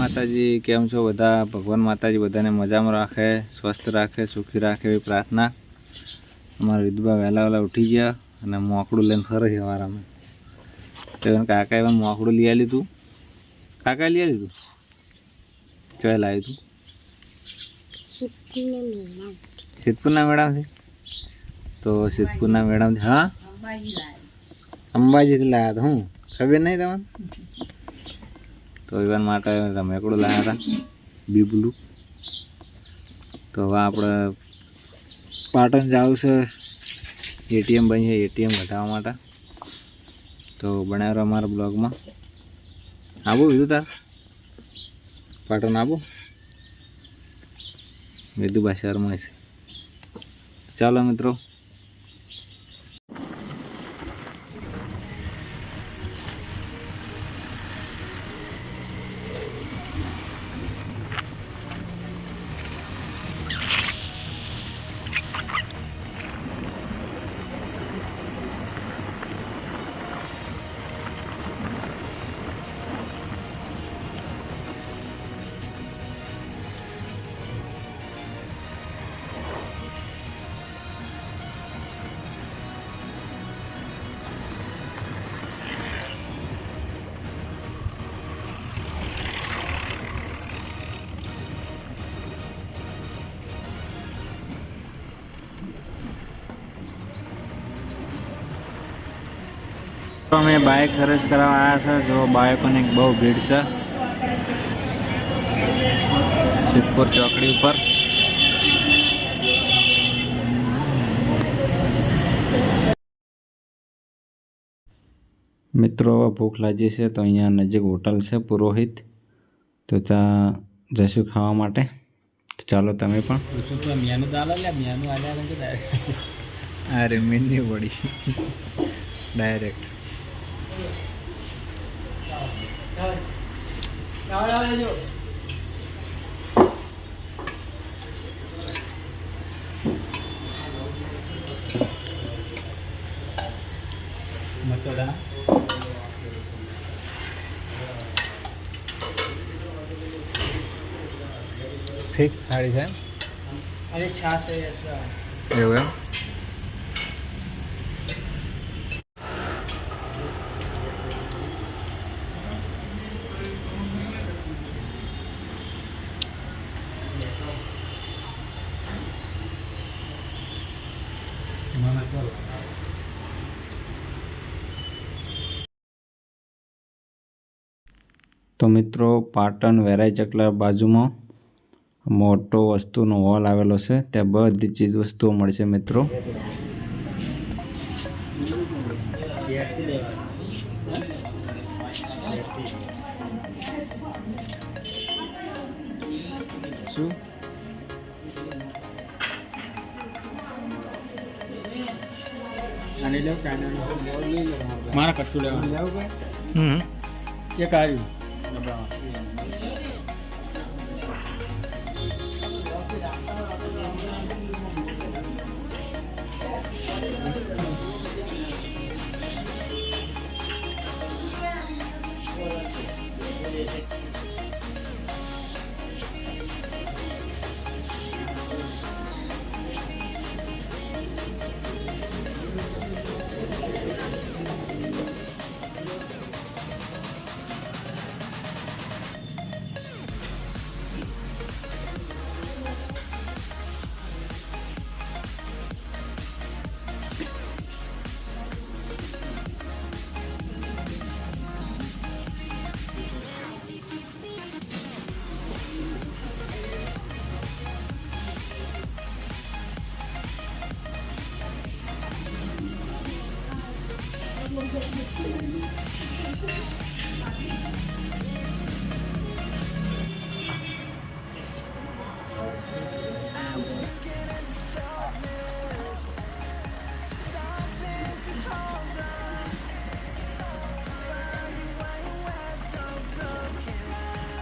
માતાજી, કેમ છો બધા? ભગવાન માતાજી બધાને મજામાં રાખે, સ્વસ્થ રાખે, સુખી રાખે એવી પ્રાર્થના. અમારા વિધવા વહેલા ઉઠી ગયા અને મોકડું લઈને ફરે છે વારામાં. તો કાકાએ પણ મોકડું લઈ આવ્યું હતું. કાકા લઈ આવ્યું હતું? ચોય લાવ્યું હતું? સિદ્ધપુરના મેળામાંથી. તો સિદ્ધપુરના મેળામાંથી હા અંબાજીથી લાવ્યા હતા. હું ખબર નહીં તમને? તો એવા માટે રમેકડું લાવ્યા હતા બીબલું. તો હવે આપણે પાટણ જવું છે, એટીએમ બની છે, એટીએમ ઘટાડવા માટે. તો બનાવ્યો અમારા બ્લોગમાં. આવું બીજું તાર પાટણ આવું વિધુબા શહેરમાં છે. ચાલો મિત્રો, અમે બાઇક સર્વિસ કરાવવા આવ્યા છે. જો બાઇકોની બહુ ભીડ છે સિદ્ધપુર ચોકડી ઉપર. મિત્રો ભૂખ લાગી છે તો અહીંયા નજીક હોટલ છે પુરોહિત, તો ત્યાં જઈશું ખાવા માટે. તો ચાલો તમે પણ. અરે મેન્યુ પડી ડાયરેક્ટ. ફિક્સ થાળી છે. અરે છાસ એવું એમ. તો મિત્રો પાટણ વેરાઈ ચકલા બાજુમાં મોટો વસ્તુનો હોલ આવેલો છે. ત્યાં બધી ચીજ વસ્તુઓ મળશે મિત્રો. શું મારા કચ્છું લેવાનું એક આવ્યું.